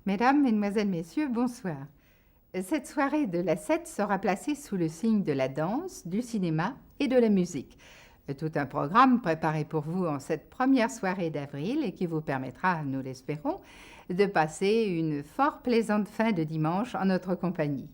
Mesdames, Mesdemoiselles, Messieurs, bonsoir. Cette soirée de la 7 sera placée sous le signe de la danse, du cinéma et de la musique. Tout un programme préparé pour vous en cette première soirée d'avril et qui vous permettra, nous l'espérons, de passer une fort plaisante fin de dimanche en notre compagnie.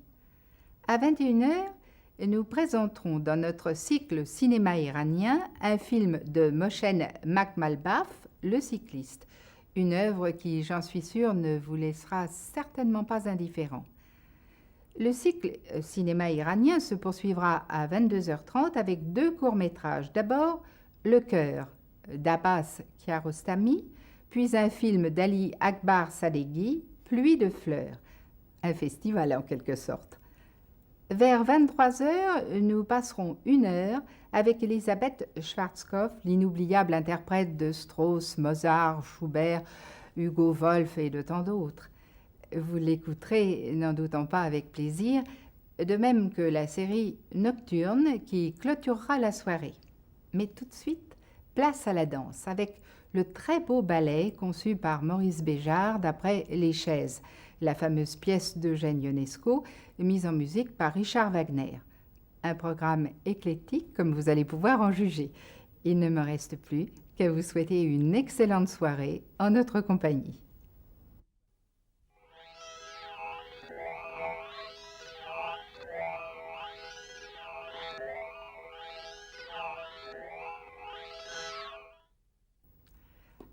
À 21 h, nous présenterons dans notre cycle cinéma iranien un film de Mohsen Makhmalbaf, Le cycliste, une œuvre qui, j'en suis sûre, ne vous laissera certainement pas indifférent. Le cycle cinéma iranien se poursuivra à 22 h 30 avec deux courts-métrages. D'abord, Le cœur d'Abbas Kiarostami, puis un film d'Ali Akbar Sadeghi, Pluie de fleurs, un festival en quelque sorte. Vers 23 h, nous passerons 1 heure avec Elisabeth Schwarzkopf, l'inoubliable interprète de Strauss, Mozart, Schubert, Hugo Wolf et de tant d'autres. Vous l'écouterez, n'en doutant pas, avec plaisir, de même que la série Nocturne qui clôturera la soirée. Mais tout de suite, place à la danse avec le très beau ballet conçu par Maurice Béjart d'après Les Chaises, la fameuse pièce d'Eugène Ionesco, mise en musique par Richard Wagner. Un programme éclectique, comme vous allez pouvoir en juger. Il ne me reste plus qu'à vous souhaiter une excellente soirée en notre compagnie.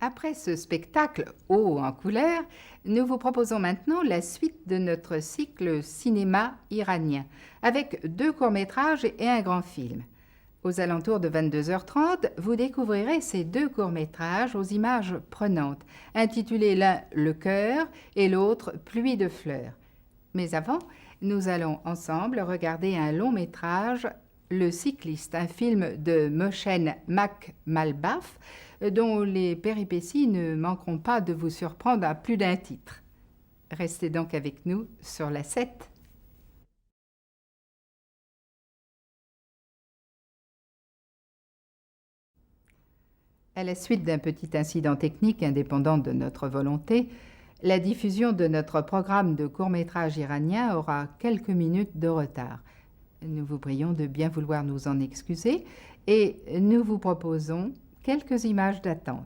Après ce spectacle haut en couleur, nous vous proposons maintenant la suite de notre cycle cinéma iranien, avec deux courts-métrages et un grand film. Aux alentours de 22 h 30, vous découvrirez ces deux courts-métrages aux images prenantes, intitulés l'un « Le cœur » et l'autre « Pluie de fleurs ». Mais avant, nous allons ensemble regarder un long-métrage, Le cycliste, un film de Mohsen Makhmalbaf, dont les péripéties ne manqueront pas de vous surprendre à plus d'un titre. Restez donc avec nous sur la 7. À la suite d'un petit incident technique indépendant de notre volonté, la diffusion de notre programme de court-métrage iranien aura quelques minutes de retard. Nous vous prions de bien vouloir nous en excuser et nous vous proposons quelques images d'attente.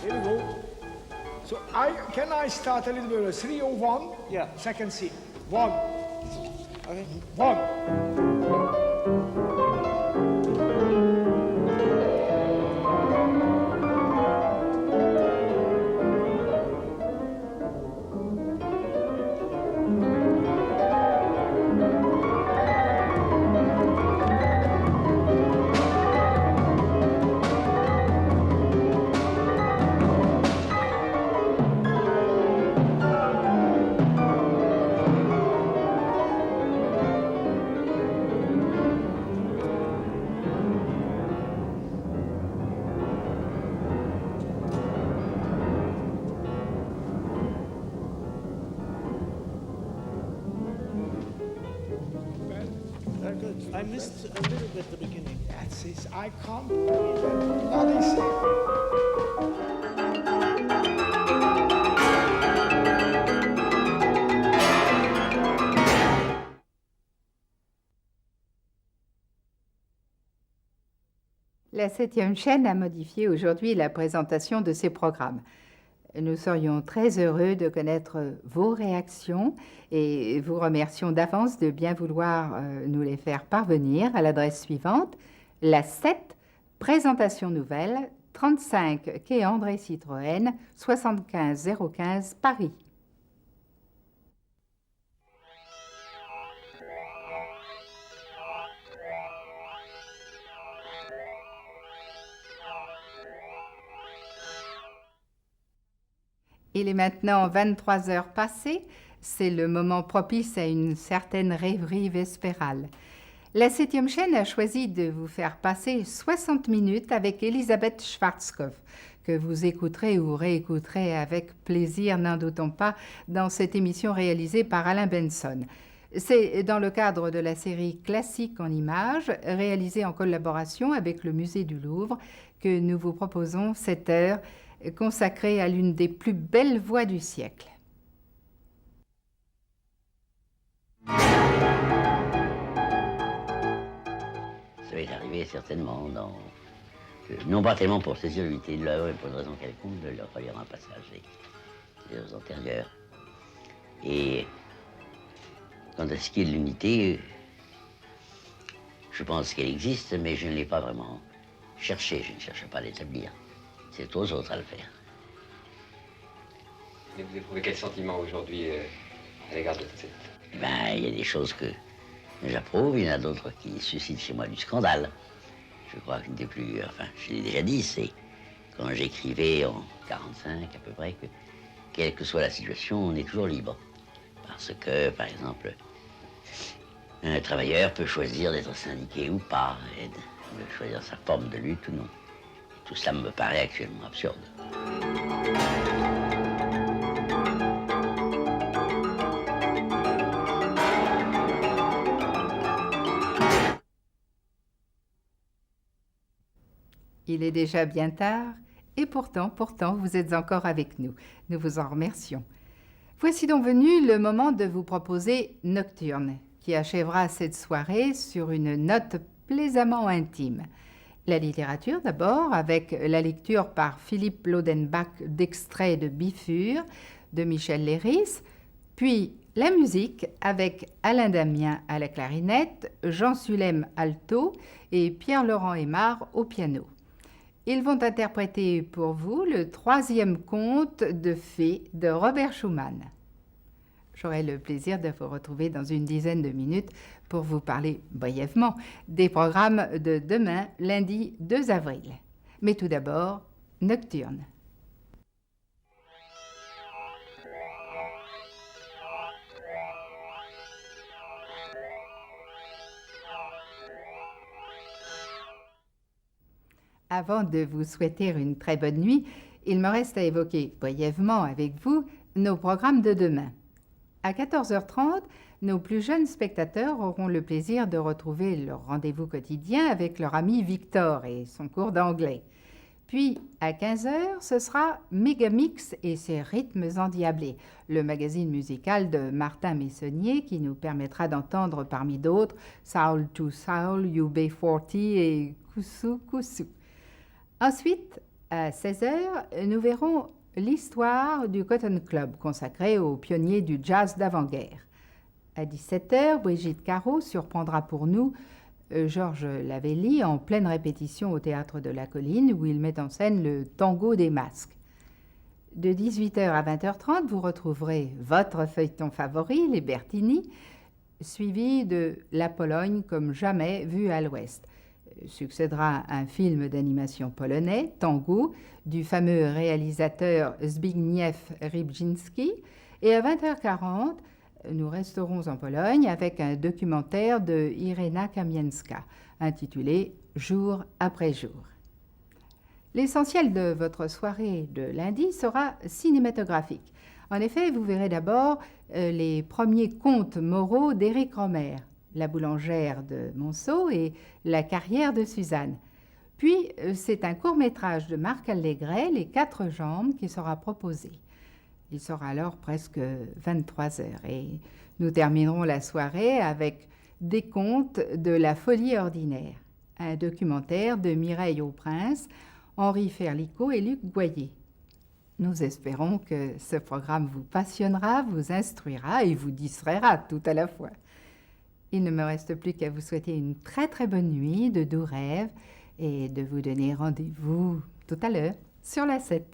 Here we go. So can I start a little bit with 301? Yeah. Second scene. One. Okay. One. Very good. I missed a little bit the beginning. That's it. I can't believe it. Bloody sick. La 7e chaîne a modifié aujourd'hui la présentation de ses programmes. Nous serions très heureux de connaître vos réactions et vous remercions d'avance de bien vouloir nous les faire parvenir à l'adresse suivante, la 7, présentation nouvelle, 35 quai André Citroën, 75 015 Paris. Il est maintenant 23 h passées. C'est le moment propice à une certaine rêverie vespérale. La 7e chaîne a choisi de vous faire passer 60 minutes avec Elisabeth Schwarzkopf, que vous écouterez ou réécouterez avec plaisir, n'en doutons pas, dans cette émission réalisée par Alain Benson. C'est dans le cadre de la série Classique en images, réalisée en collaboration avec le Musée du Louvre, que nous vous proposons cette heure consacrée à l'une des plus belles voix du siècle. Ça va arriver certainement non pas tellement pour saisir l'unité de l'œuvre et pour une raison quelconque, de leur relire un passage des œuvres antérieures. Et quant à ce qui est de l'unité, je pense qu'elle existe, mais je ne l'ai pas vraiment cherchée, je ne cherche pas à l'établir. C'est aux autres à le faire. Et vous éprouvez quel sentiment aujourd'hui à l'égard de cette... Il y a des choses que j'approuve, il y en a d'autres qui suscitent chez moi du scandale. Je crois qu'une des plus... Enfin, je l'ai déjà dit, c'est quand j'écrivais en 45 à peu près, que quelle que soit la situation, on est toujours libre. Parce que, par exemple, un travailleur peut choisir d'être syndiqué ou pas, et de choisir sa forme de lutte ou non. Tout cela me paraît actuellement absurde. Il est déjà bien tard, et pourtant, vous êtes encore avec nous. Nous vous en remercions. Voici donc venu le moment de vous proposer Nocturne, qui achèvera cette soirée sur une note plaisamment intime. La littérature d'abord, avec la lecture par Philippe Lodenbach d'extraits de Bifur, de Michel Léris, puis la musique avec Alain Damien à la clarinette, Jean Sulem alto et Pierre-Laurent Aymard au piano. Ils vont interpréter pour vous le 3e conte de fées de Robert Schumann. J'aurai le plaisir de vous retrouver dans une dizaine de minutes pour vous parler brièvement des programmes de demain, lundi 2 avril. Mais tout d'abord, Nocturne. Avant de vous souhaiter une très bonne nuit, il me reste à évoquer brièvement avec vous nos programmes de demain. À 14h30, nos plus jeunes spectateurs auront le plaisir de retrouver leur rendez-vous quotidien avec leur ami Victor et son cours d'anglais. Puis, à 15h, ce sera Megamix et ses rythmes endiablés, le magazine musical de Martin Messonnier qui nous permettra d'entendre parmi d'autres Soul to Soul, UB40 et Kusu Kusu. Ensuite, à 16h, nous verrons l'histoire du Cotton Club consacré aux pionniers du jazz d'avant-guerre. À 17h, Brigitte Caro surprendra pour nous Georges Lavelli en pleine répétition au Théâtre de la Colline où il met en scène le tango des masques. De 18h à 20h30, vous retrouverez votre feuilleton favori, les Bertini, suivi de La Pologne comme jamais vue à l'Ouest. Succédera un film d'animation polonais, Tango, du fameux réalisateur Zbigniew Rybczynski. Et à 20h40, nous resterons en Pologne avec un documentaire de Irena Kamienska, intitulé « Jour après jour ». L'essentiel de votre soirée de lundi sera cinématographique. En effet, vous verrez d'abord les premiers contes moraux d'Éric Rohmer, La boulangère de Monceau et La carrière de Suzanne. Puis, c'est un court-métrage de Marc Allégret, Les 4 jambes, qui sera proposé. Il sera alors presque 23h et nous terminerons la soirée avec Des contes de la folie ordinaire, un documentaire de Mireille Auprince, Henri Ferlicot et Luc Boyer. Nous espérons que ce programme vous passionnera, vous instruira et vous distraira tout à la fois. Il ne me reste plus qu'à vous souhaiter une très très bonne nuit, de doux rêves et de vous donner rendez-vous tout à l'heure sur la 7.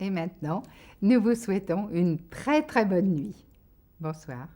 Et maintenant, nous vous souhaitons une très très bonne nuit. Bonsoir.